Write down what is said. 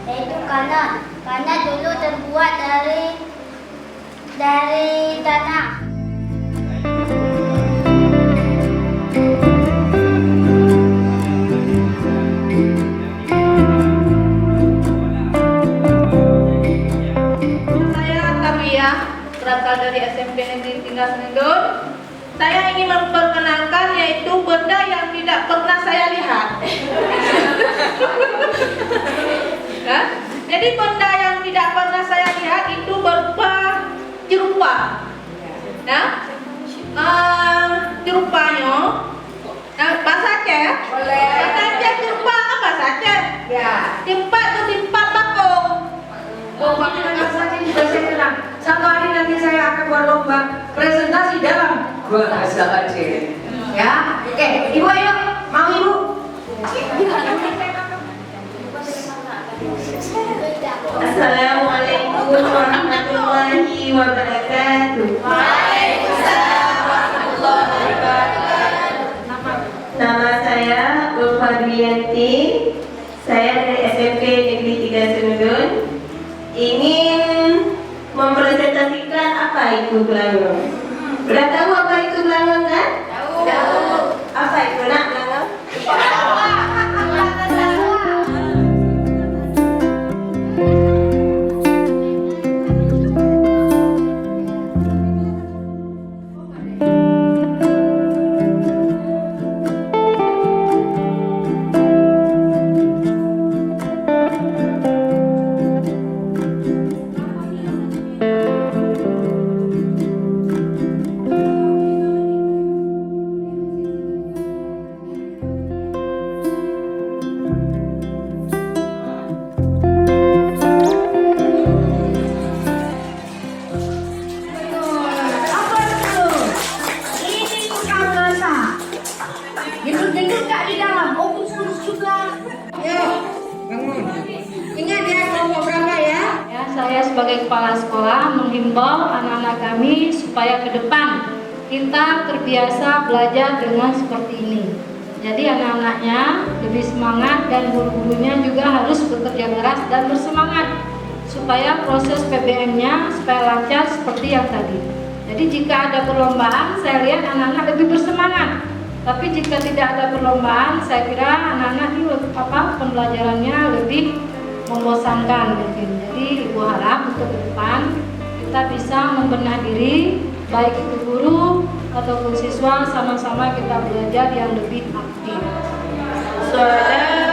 Yaitu karena dulu terbuat dari tanah. Berasal dari SMP Negeri 3 Senendun. Saya ingin memperkenalkan yaitu benda yang tidak pernah saya lihat. Ya? Jadi benda yang tidak pernah saya lihat itu berupa jerupa. Nah, jerupanya, bahasa Aceh ya? Bahasa Aceh jerupa apa bahasa Aceh? Ya. Timpat itu timpat bakung. Oh, bahasa Aceh juga saya kenal. Satu hari nanti saya akan buat lomba presentasi dalam bahasa Aceh. Ya, oke, Ibu ayo, mau Ibu? Assalamualaikum warahmatullahi wabarakatuh. Waalaikumsalam warahmatullahi wabarakatuh. Nama saya Ulfa Dwiyanti. Saya dari SMP Negeri 3 Senudun. Ingin mempresentasikan apa itu gelanggang. Udah tahu apa itu gelanggang kan? Tahu. Apa itu nak gelanggang? Saya sebagai kepala sekolah menghimbau anak-anak kami supaya ke depan kita terbiasa belajar dengan seperti ini. Jadi anak-anaknya lebih semangat dan guru-gurunya juga harus bekerja keras dan bersemangat supaya proses PBM-nya supaya lancar seperti yang tadi. Jadi jika ada perlombaan, saya lihat anak-anak lebih bersemangat. Tapi jika tidak ada perlombaan, saya kira anak-anak ini pembelajarannya lebih membosankan mungkin. Jadi Ibu harap untuk ke depan kita bisa membenah diri, baik itu guru ataupun siswa, sama-sama kita belajar yang lebih aktif. Saudara